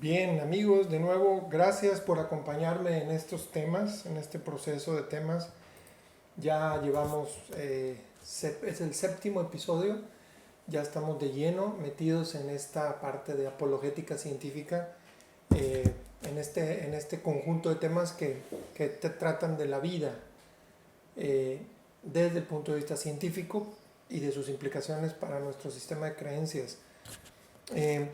Bien, amigos, de nuevo, gracias por acompañarme en estos temas, en este proceso de temas. Ya llevamos, es el séptimo episodio, ya estamos de lleno metidos en esta parte de apologética científica, eh, en este conjunto de temas que te tratan de la vida eh, desde el punto de vista científico y de sus implicaciones para nuestro sistema de creencias. Eh,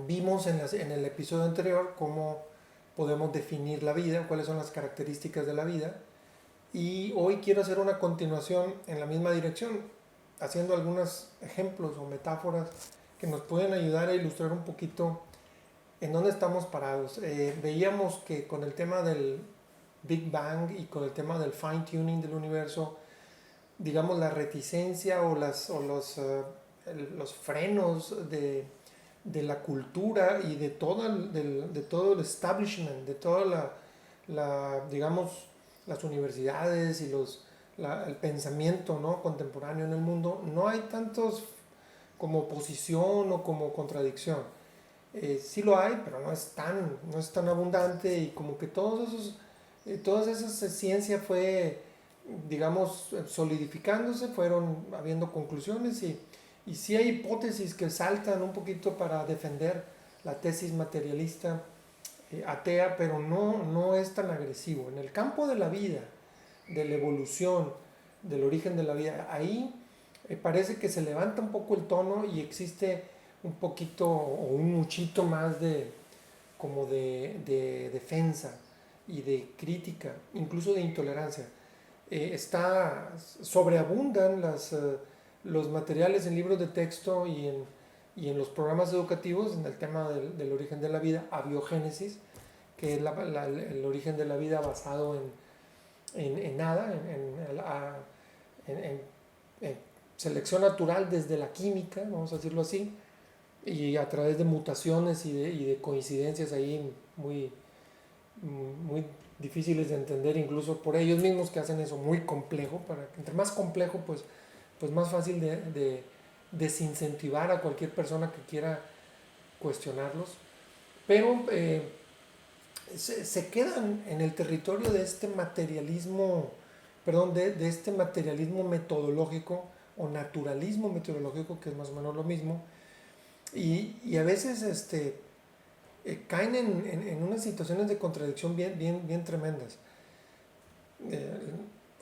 Vimos en el episodio anterior cómo podemos definir la vida, cuáles son las características de la vida, y hoy quiero hacer una continuación en la misma dirección, haciendo algunos ejemplos o metáforas que nos pueden ayudar a ilustrar un poquito en dónde estamos parados. Veíamos que con el tema del Big Bang y con el tema del fine tuning del universo, digamos la reticencia los frenos de la cultura y de todo el establishment, de toda digamos, las universidades y el pensamiento, ¿no?, contemporáneo en el mundo, no hay tantos como oposición o como contradicción. Sí lo hay, pero no es tan abundante, y como que todas esas ciencia fue, digamos, solidificándose, fueron habiendo conclusiones, y sí hay hipótesis que saltan un poquito para defender la tesis materialista atea, pero no es tan agresivo. En el campo de la vida, de la evolución, del origen de la vida, ahí parece que se levanta un poco el tono y existe un poquito o un muchito más de defensa y de crítica, incluso de intolerancia. Sobreabundan los materiales en libros de texto y en los programas educativos en el tema del origen de la vida, abiogénesis, que es el origen de la vida basado en nada, en selección natural desde la química, vamos a decirlo así, y a través de mutaciones y de coincidencias ahí muy difíciles de entender incluso por ellos mismos, que hacen eso muy complejo. Para que entre más complejo, pues más fácil de desincentivar a cualquier persona que quiera cuestionarlos. Pero se quedan en el territorio de este materialismo, perdón, de este materialismo metodológico o naturalismo metodológico, que es más o menos lo mismo, y a veces caen en unas situaciones de contradicción bien tremendas. Eh,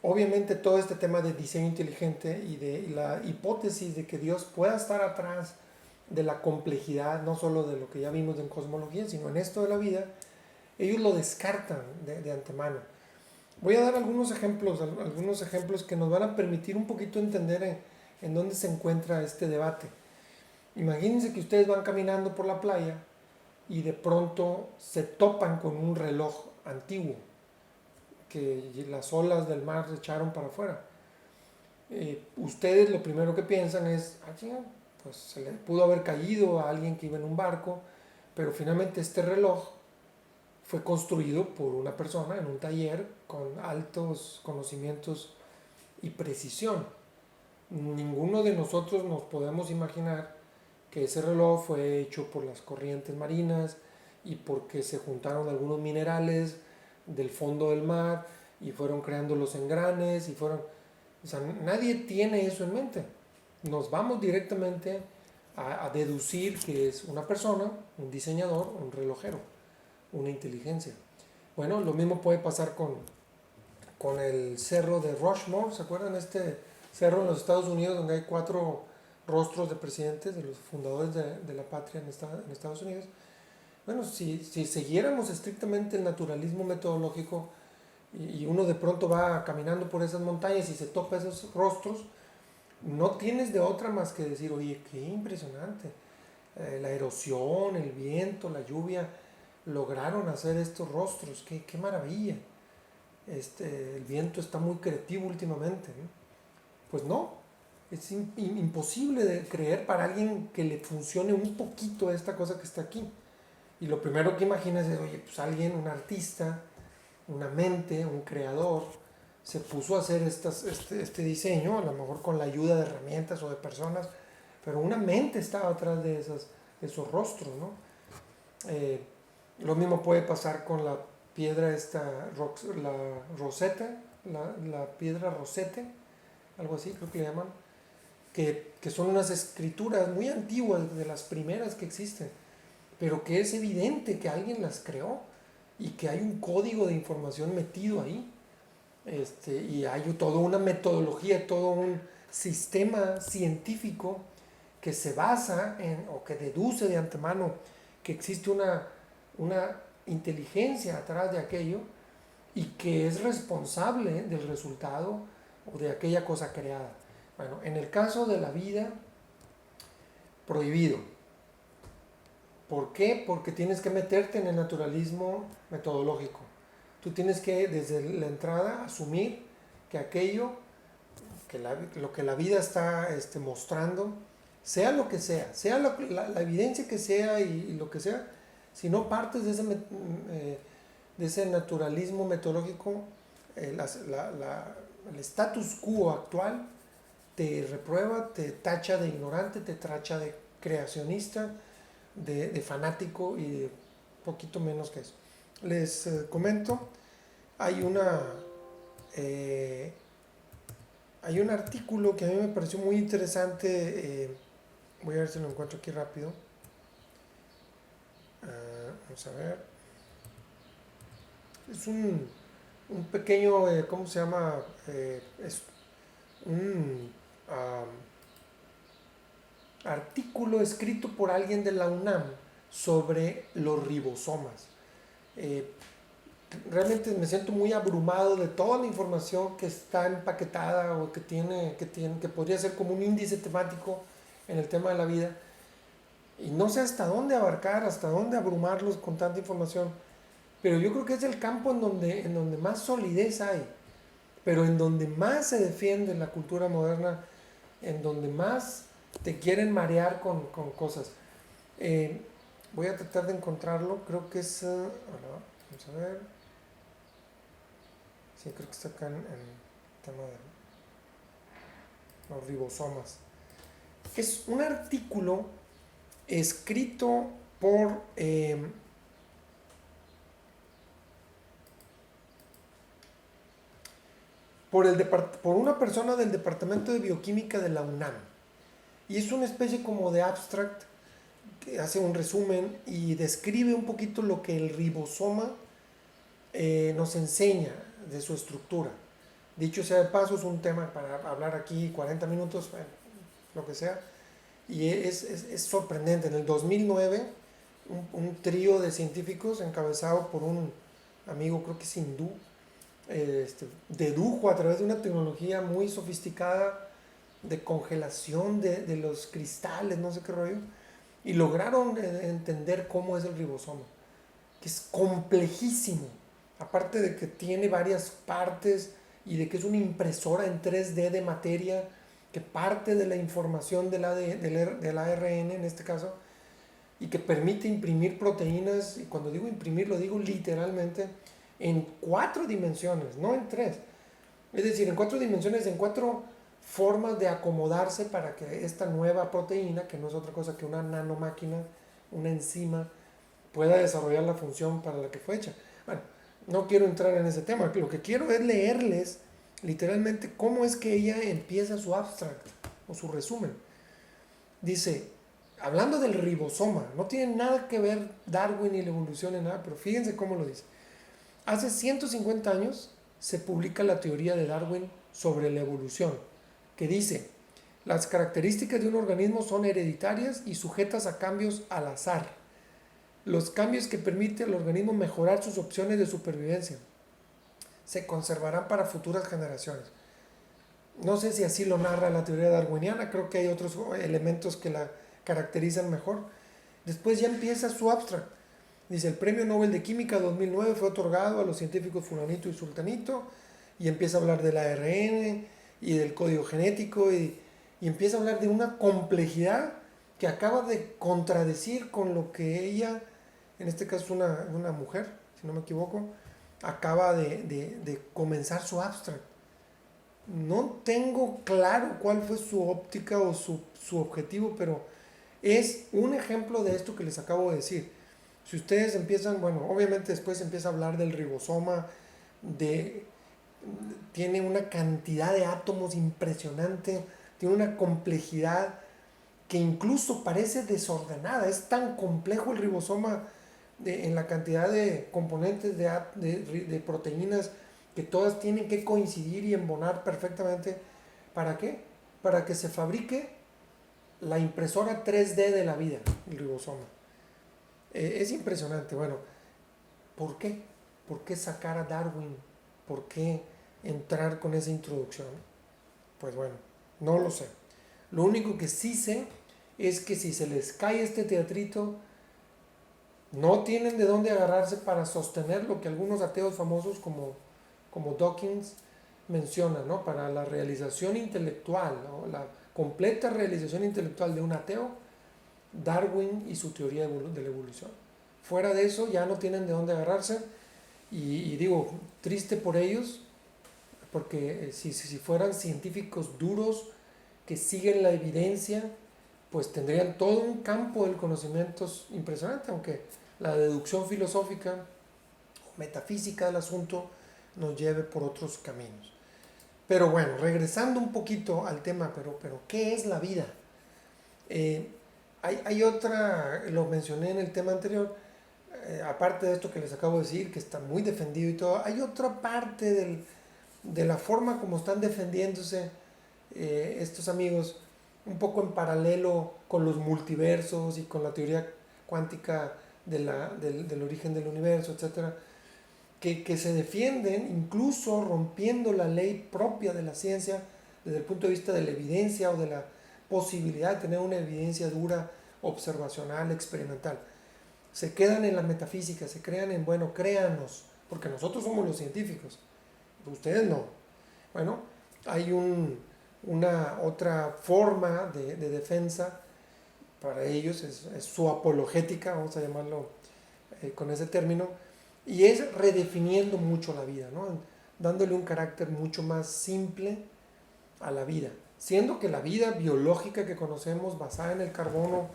Obviamente todo este tema de diseño inteligente y de la hipótesis de que Dios pueda estar atrás de la complejidad, no solo de lo que ya vimos en cosmología, sino en esto de la vida, ellos lo descartan de antemano. Voy a dar algunos ejemplos que nos van a permitir un poquito entender en dónde se encuentra este debate. Imagínense que ustedes van caminando por la playa y de pronto se topan con un reloj antiguo que las olas del mar se echaron para afuera. Ustedes lo primero que piensan es, pues se le pudo haber caído a alguien que iba en un barco, pero finalmente este reloj fue construido por una persona en un taller con altos conocimientos y precisión. Ninguno de nosotros nos podemos imaginar que ese reloj fue hecho por las corrientes marinas y porque se juntaron algunos minerales del fondo del mar y fueron creando los engranes y fueron... O sea, nadie tiene eso en mente. Nos vamos directamente a deducir que es una persona, un diseñador, un relojero, una inteligencia. Bueno, lo mismo puede pasar con el cerro de Rushmore. ¿Se acuerdan? Este cerro en los Estados Unidos donde hay 4 rostros de presidentes, de los fundadores de la patria en Estados Unidos. Bueno, si siguiéramos estrictamente el naturalismo metodológico y uno de pronto va caminando por esas montañas y se topa esos rostros, no tienes de otra más que decir, oye, qué impresionante. La erosión, el viento, la lluvia lograron hacer estos rostros, qué maravilla. El viento está muy creativo últimamente, ¿no? Pues no, es imposible de creer para alguien que le funcione un poquito esta cosa que está aquí. Y lo primero que imaginas es, oye, pues alguien, un artista, una mente, un creador, se puso a hacer este diseño, a lo mejor con la ayuda de herramientas o de personas, pero una mente estaba atrás de esos rostros, ¿no? Eh, lo mismo puede pasar con la piedra esta, la roseta, la piedra rosete, algo así creo que le llaman, que son unas escrituras muy antiguas, de las primeras que existen, pero que es evidente que alguien las creó y que hay un código de información metido ahí. Y hay toda una metodología, todo un sistema científico que se basa en, o que deduce de antemano que existe una inteligencia atrás de aquello y que es responsable del resultado o de aquella cosa creada. Bueno, en el caso de la vida, prohibido. ¿Por qué? Porque tienes que meterte en el naturalismo metodológico. Tú tienes que, desde la entrada, asumir que aquello, lo que la vida está mostrando, sea lo que sea la evidencia que sea y lo que sea, si no partes de ese naturalismo metodológico, el status quo actual te reprueba, te tacha de ignorante, te tacha de creacionista, de fanático y de poquito menos que eso. Les comento, hay eh, hay un artículo que a mí me pareció muy interesante, voy a ver si lo encuentro aquí rápido. Vamos a ver. Es un pequeño, ¿cómo se llama? Es un artículo escrito por alguien de la UNAM sobre los ribosomas. Eh, Realmente me siento muy abrumado de toda la información que está empaquetada o que podría ser como un índice temático en el tema de la vida. Y no sé hasta dónde abarcar, hasta dónde abrumarlos con tanta información. Pero yo creo que es el campo en donde más solidez hay, pero en donde más se defiende la cultura moderna, en donde más te quieren marear con cosas. Eh, Voy a tratar de encontrarlo, creo que es... vamos a ver. Sí, creo que está acá en el tema de los ribosomas. Es un artículo escrito por una persona del Departamento de Bioquímica de la UNAM. Y es una especie como de abstract que hace un resumen y describe un poquito lo que el ribosoma nos enseña de su estructura. Dicho sea de paso, es un tema para hablar aquí 40 minutos, bueno, lo que sea. Y es sorprendente. En el 2009, un trío de científicos encabezado por un amigo, creo que es hindú, dedujo a través de una tecnología muy sofisticada de congelación de los cristales, no sé qué rollo, y lograron entender cómo es el ribosoma, que es complejísimo, aparte de que tiene varias partes y de que es una impresora en 3D de materia que parte de la información del ARN en este caso y que permite imprimir proteínas, y cuando digo imprimir lo digo literalmente, en 4 dimensiones, no en 3. Es decir, en 4 dimensiones, en 4 formas de acomodarse para que esta nueva proteína, que no es otra cosa que una nanomáquina, una enzima, pueda desarrollar la función para la que fue hecha. Bueno, no quiero entrar en ese tema, lo que quiero es leerles literalmente cómo es que ella empieza su abstract o su resumen. Dice, hablando del ribosoma, no tiene nada que ver Darwin y la evolución en nada, pero fíjense cómo lo dice. Hace 150 años se publica la teoría de Darwin sobre la evolución, que dice, las características de un organismo son hereditarias y sujetas a cambios al azar. Los cambios que permiten al organismo mejorar sus opciones de supervivencia se conservarán para futuras generaciones. No sé si así lo narra la teoría darwiniana, creo que hay otros elementos que la caracterizan mejor. Después ya empieza su abstract. Dice, el Premio Nobel de Química 2009 fue otorgado a los científicos fulanito y sultanito, y empieza a hablar del ARN y del código genético, y empieza a hablar de una complejidad que acaba de contradecir con lo que ella, en este caso es una mujer, si no me equivoco, acaba de comenzar su abstract. No tengo claro cuál fue su óptica o su objetivo, pero es un ejemplo de esto que les acabo de decir. Si ustedes empiezan, bueno, obviamente después empieza a hablar del ribosoma, de, tiene una cantidad de átomos impresionante, tiene una complejidad que incluso parece desordenada. Es tan complejo el ribosoma en la cantidad de componentes de proteínas que todas tienen que coincidir y embonar perfectamente. ¿Para qué? Para que se fabrique la impresora 3D de la vida, el ribosoma. Es impresionante. Bueno, ¿por qué? ¿Por qué sacar a Darwin? ¿Por qué entrar con esa introducción? Pues bueno, no lo sé. Lo único que sí sé es que si se les cae este teatrito, no tienen de dónde agarrarse para sostener lo que algunos ateos famosos como Dawkins mencionan, ¿no? Para la realización intelectual, ¿no? La completa realización intelectual de un ateo, Darwin y su teoría de la evolución. Fuera de eso ya no tienen de dónde agarrarse y digo, triste por ellos, porque si fueran científicos duros que siguen la evidencia, pues tendrían todo un campo del conocimiento impresionante, aunque la deducción filosófica o metafísica del asunto nos lleve por otros caminos. Pero bueno, regresando un poquito al tema, pero ¿qué es la vida? Hay otra, lo mencioné en el tema anterior, aparte de esto que les acabo de decir, que está muy defendido y todo, hay otra parte de la forma como están defendiéndose estos amigos, un poco en paralelo con los multiversos y con la teoría cuántica del origen del universo, etcétera, que se defienden incluso rompiendo la ley propia de la ciencia desde el punto de vista de la evidencia o de la posibilidad de tener una evidencia dura, observacional, experimental. Se quedan en la metafísica, se crean en, bueno, créanos, porque nosotros somos los científicos, ustedes no. Bueno, hay una otra forma de defensa para ellos, es su apologética, vamos a llamarlo con ese término, y es redefiniendo mucho la vida, ¿no? Dándole un carácter mucho más simple a la vida, siendo que la vida biológica que conocemos, basada en el carbono,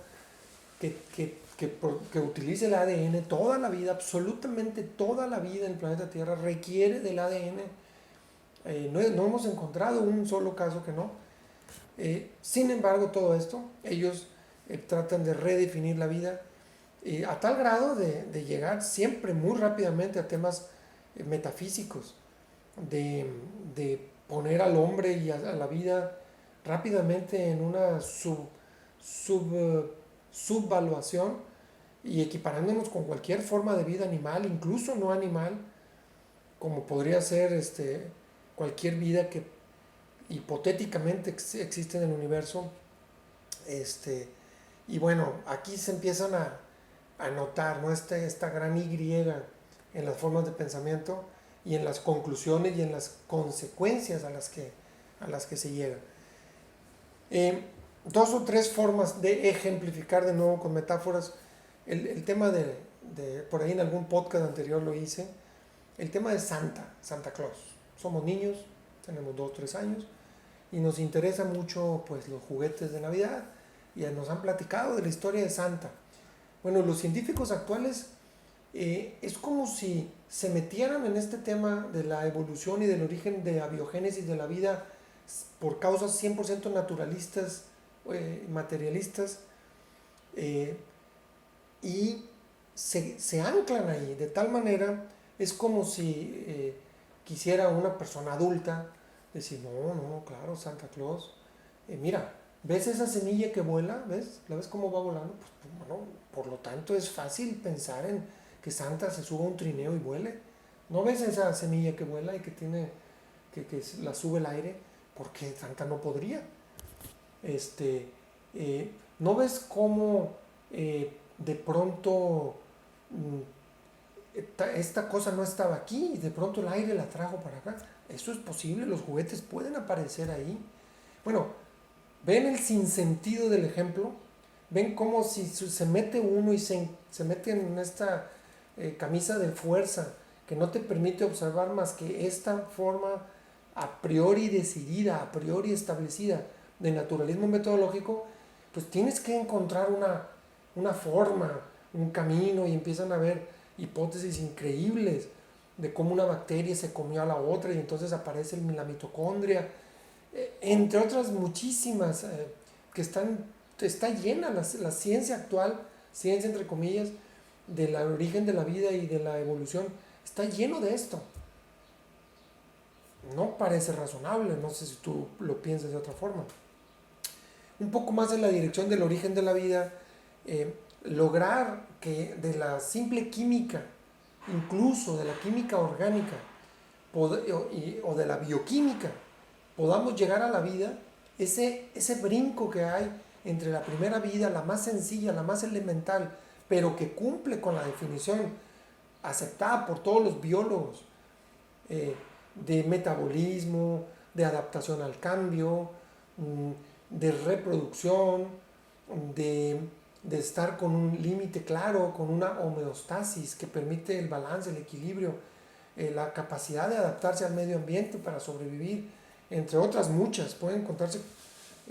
que utilice el ADN, toda la vida, absolutamente toda la vida en el planeta Tierra requiere del ADN. No hemos encontrado un solo caso que no. Sin embargo, todo esto, ellos tratan de redefinir la vida a tal grado de llegar siempre muy rápidamente a temas metafísicos, de poner al hombre y a la vida rápidamente en una subvaluación y equiparándonos con cualquier forma de vida animal, incluso no animal, como podría ser cualquier vida que hipotéticamente existe en el universo. Y bueno, aquí se empiezan a notar, ¿no? Esta gran Y en las formas de pensamiento y en las conclusiones y en las consecuencias a las que se llega. Dos o tres formas de ejemplificar de nuevo con metáforas. El tema por ahí en algún podcast anterior lo hice, el tema de Santa Claus. Somos niños, tenemos 2 o 3 años y nos interesa mucho pues los juguetes de Navidad y nos han platicado de la historia de Santa. Bueno, los científicos actuales es como si se metieran en este tema de la evolución y del origen de la biogénesis de la vida por causas 100% naturalistas, materialistas, y se anclan ahí. De tal manera, es como si quisiera una persona adulta decir, no, claro, Santa Claus, mira, ¿ves esa semilla que vuela? ¿Ves? ¿La ves cómo va volando? Pues bueno, por lo tanto es fácil pensar en que Santa se suba a un trineo y vuele. ¿No ves esa semilla que vuela y que la sube el aire? Porque Santa no podría. ¿No ves cómo de pronto esta cosa no estaba aquí y de pronto el aire la trajo para acá? Eso es posible, los juguetes pueden aparecer ahí. Bueno, ven el sinsentido del ejemplo, ven cómo si se mete uno y se mete en esta camisa de fuerza que no te permite observar más que esta forma a priori decidida, a priori establecida de naturalismo metodológico, pues tienes que encontrar una forma, un camino y empiezan a ver hipótesis increíbles de cómo una bacteria se comió a la otra y entonces aparece la mitocondria, entre otras muchísimas que está llena la ciencia actual, ciencia entre comillas, del origen de la vida y de la evolución, está lleno de esto. No parece razonable, no sé si tú lo piensas de otra forma. Un poco más en la dirección del origen de la vida, lograr que de la simple química, incluso de la química orgánica o de la bioquímica, podamos llegar a la vida, ese brinco que hay entre la primera vida, la más sencilla, la más elemental, pero que cumple con la definición aceptada por todos los biólogos, de metabolismo, de adaptación al cambio, de reproducción, de estar con un límite claro, con una homeostasis que permite el balance, el equilibrio, la capacidad de adaptarse al medio ambiente para sobrevivir, entre otras muchas. Pueden encontrarse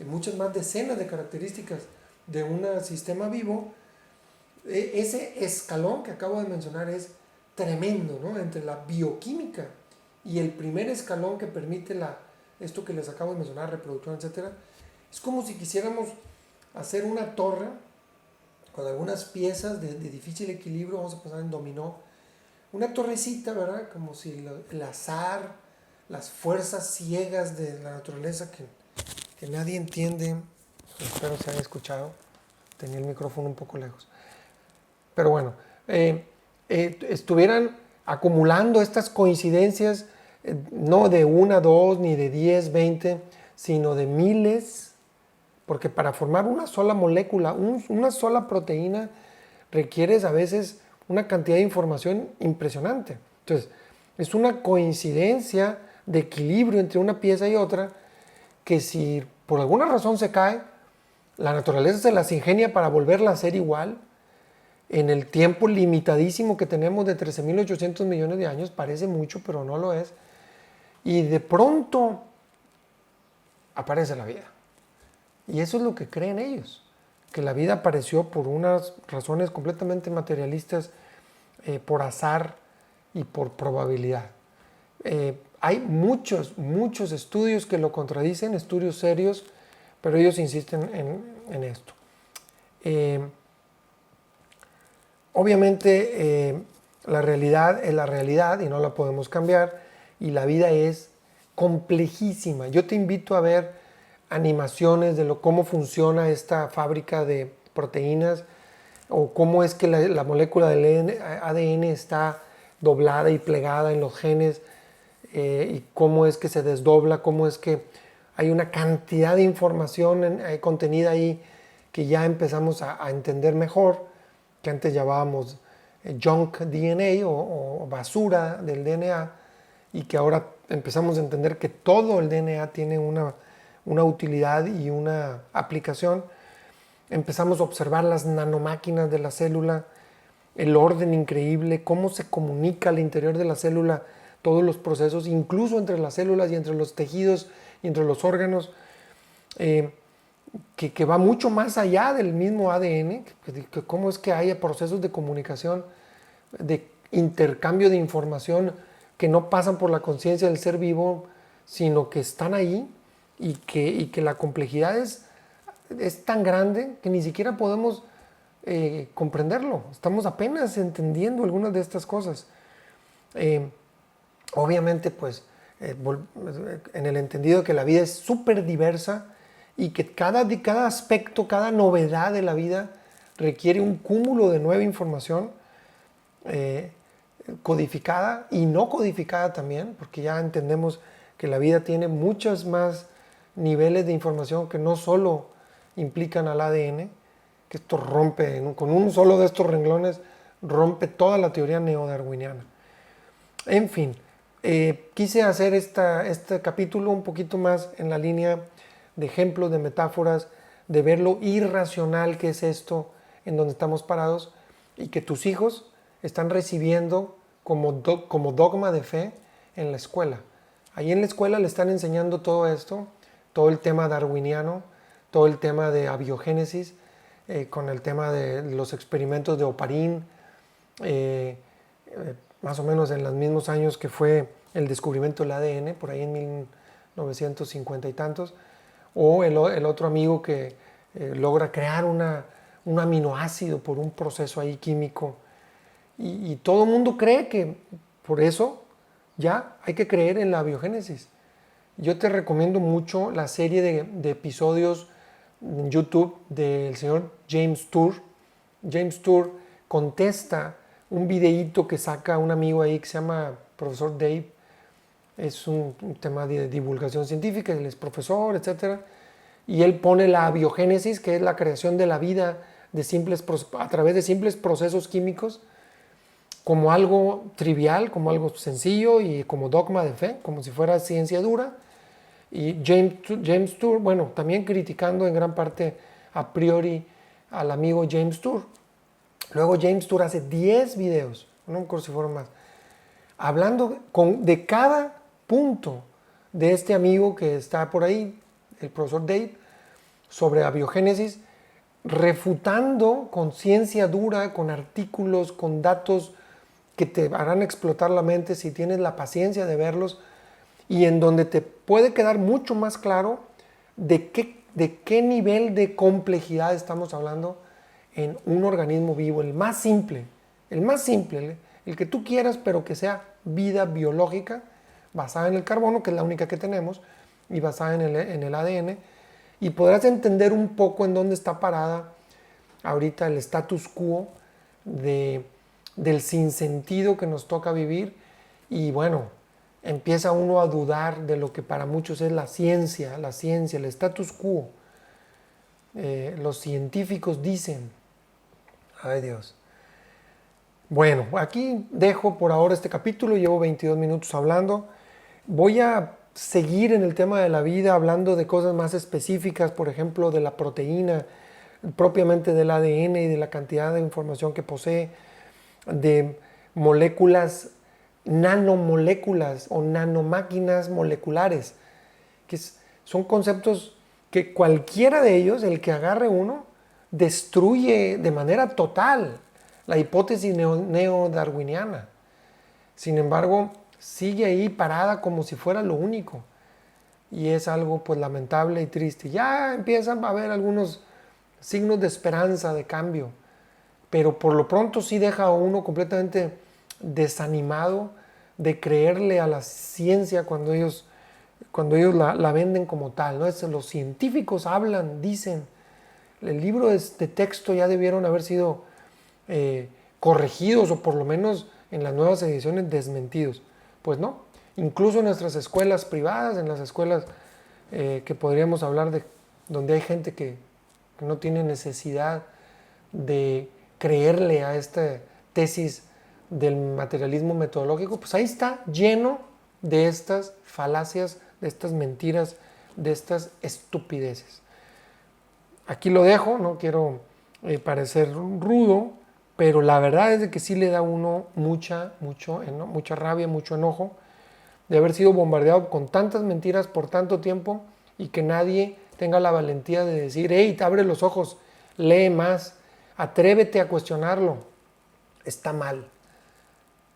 muchas más decenas de características de un sistema vivo. Ese escalón que acabo de mencionar es tremendo, ¿no? Entre la bioquímica y el primer escalón que permite esto que les acabo de mencionar, reproducción, etc. Es como si quisiéramos hacer una torre con algunas piezas de difícil equilibrio, vamos a pensar en dominó, una torrecita, ¿verdad? Como si el azar, las fuerzas ciegas de la naturaleza que nadie entiende, espero se haya escuchado, tenía el micrófono un poco lejos, pero bueno, estuvieran acumulando estas coincidencias, no de una, dos, ni de 10, 20, sino de miles, porque para formar una sola molécula, una sola proteína, requieres a veces una cantidad de información impresionante. Entonces, es una coincidencia de equilibrio entre una pieza y otra, que si por alguna razón se cae, la naturaleza se las ingenia para volverla a hacer igual. En el tiempo limitadísimo que tenemos de 13.800 millones de años, parece mucho, pero no lo es. Y de pronto aparece la vida. Y eso es lo que creen ellos, que la vida apareció por unas razones completamente materialistas, por azar y por probabilidad. Hay muchos estudios que lo contradicen, estudios serios, pero ellos insisten en esto. Obviamente la realidad es la realidad y no la podemos cambiar, y la vida es complejísima. Yo te invito a ver animaciones de cómo funciona esta fábrica de proteínas, o cómo es que la molécula del ADN está doblada y plegada en los genes, y cómo es que se desdobla, cómo es que hay una cantidad de información contenida ahí que ya empezamos a entender mejor, que antes llamábamos junk DNA o basura del DNA, y que ahora empezamos a entender que todo el DNA tiene una utilidad y una aplicación. Empezamos a observar las nanomáquinas de la célula, el orden increíble, cómo se comunica al interior de la célula, todos los procesos, incluso entre las células y entre los tejidos y entre los órganos, que va mucho más allá del mismo ADN, que cómo es que haya procesos de comunicación, de intercambio de información que no pasan por la conciencia del ser vivo, sino que están ahí, y que la complejidad es tan grande que ni siquiera podemos comprenderlo. Estamos apenas entendiendo algunas de estas cosas. Obviamente, pues, en el entendido de que la vida es súper diversa y que cada aspecto, cada novedad de la vida requiere un cúmulo de nueva información, codificada y no codificada también, porque ya entendemos que la vida tiene muchos más niveles de información que no solo implican al ADN, que esto rompe, con un solo de estos renglones, rompe toda la teoría neodarwiniana. En fin, quise hacer este capítulo un poquito más en la línea de ejemplos, de metáforas, de ver lo irracional que es esto en donde estamos parados, y que tus hijos están recibiendo como dogma de fe en la escuela. Ahí en la escuela le están enseñando todo esto, todo el tema darwiniano, todo el tema de abiogénesis, con el tema de los experimentos de Oparin, más o menos en los mismos años que fue el descubrimiento del ADN, por ahí en 1950 y tantos, o el otro amigo que logra crear un aminoácido por un proceso ahí químico, y todo el mundo cree que por eso ya hay que creer en la biogénesis. Yo te recomiendo mucho la serie de episodios en YouTube del señor James Tour. James Tour contesta un videíto que saca un amigo ahí que se llama Profesor Dave. Es un tema de divulgación científica, él es profesor, etc. Y él pone la biogénesis, que es la creación de la vida a través de simples procesos químicos, como algo trivial, como algo sencillo y como dogma de fe, como si fuera ciencia dura. Y James Tour, bueno, también criticando en gran parte a priori al amigo James Tour. Luego James Tour hace 10 videos, no me acuerdo si fueron más, hablando de cada punto de este amigo que está por ahí, el profesor Dave, sobre la biogénesis, refutando con ciencia dura, con artículos, con datos que te harán explotar la mente si tienes la paciencia de verlos, y en donde te puede quedar mucho más claro de qué nivel de complejidad estamos hablando en un organismo vivo, el más simple, el que tú quieras, pero que sea vida biológica, basada en el carbono, que es la única que tenemos, y basada en el ADN, y podrás entender un poco en dónde está parada ahorita el status quo del sinsentido que nos toca vivir. Y bueno, empieza uno a dudar de lo que para muchos es la ciencia, el status quo. Los científicos dicen, ay Dios. Bueno, aquí dejo por ahora este capítulo, llevo 22 minutos hablando. Voy a seguir en el tema de la vida hablando de cosas más específicas, por ejemplo, de la proteína, propiamente del ADN y de la cantidad de información que posee, de moléculas, nanomoléculas o nanomáquinas moleculares, que son conceptos que cualquiera de ellos, el que agarre uno, destruye de manera total la hipótesis neodarwiniana. Sin embargo, sigue ahí parada como si fuera lo único. Y es algo pues lamentable y triste. Ya empiezan a haber algunos signos de esperanza, de cambio, pero por lo pronto sí deja a uno completamente desanimado de creerle a la ciencia cuando ellos la venden como tal, ¿no? Los científicos hablan, dicen. El libro de texto ya debieron haber sido corregidos o por lo menos en las nuevas ediciones desmentidos. Pues no, incluso en nuestras escuelas privadas, en las escuelas que podríamos hablar de donde hay gente que no tiene necesidad de creerle a esta tesis del materialismo metodológico, pues ahí está lleno de estas falacias, de estas mentiras, de estas estupideces. Aquí lo dejo, no quiero parecer rudo, pero la verdad es de que sí le da a uno mucha rabia, mucho enojo de haber sido bombardeado con tantas mentiras por tanto tiempo y que nadie tenga la valentía de decir, hey, te abre los ojos, lee más, atrévete a cuestionarlo. Está mal.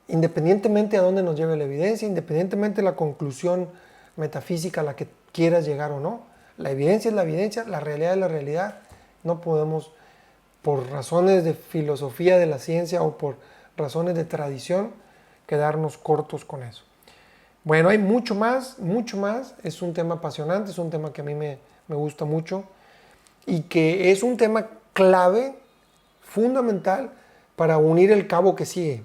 Independientemente a dónde nos lleve la evidencia, independientemente de la conclusión metafísica a la que quieras llegar o no, la evidencia es la evidencia, la realidad es la realidad. No podemos, por razones de filosofía de la ciencia o por razones de tradición, quedarnos cortos con eso. Bueno, hay mucho más, es un tema apasionante, es un tema que a mí me gusta mucho y que es un tema clave, fundamental, para unir el cabo que sigue,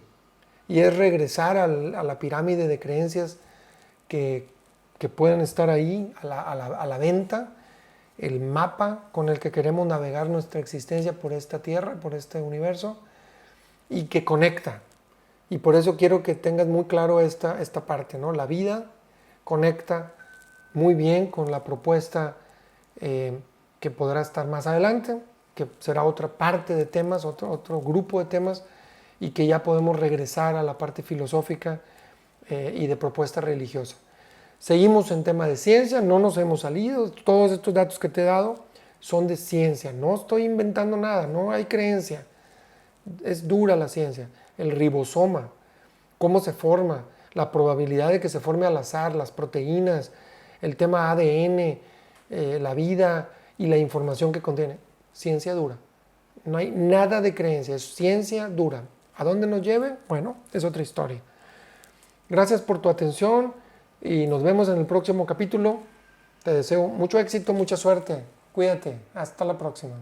y es regresar a la pirámide de creencias que pueden estar ahí a la venta, el mapa con el que queremos navegar nuestra existencia por esta tierra, por este universo, y que conecta. Y por eso quiero que tengas muy claro esta parte, ¿no? La vida conecta muy bien con la propuesta que podrá estar más adelante, que será otra parte de temas, otro grupo de temas, y que ya podemos regresar a la parte filosófica y de propuesta religiosa. Seguimos en tema de ciencia, no nos hemos salido, todos estos datos que te he dado son de ciencia. No estoy inventando nada, no hay creencia. Es dura la ciencia. El ribosoma, cómo se forma, la probabilidad de que se forme al azar, las proteínas, el tema ADN, la vida y la información que contiene. Ciencia dura. No hay nada de creencia, es ciencia dura. ¿A dónde nos lleve? Bueno, es otra historia. Gracias por tu atención y nos vemos en el próximo capítulo. Te deseo mucho éxito, mucha suerte. Cuídate. Hasta la próxima.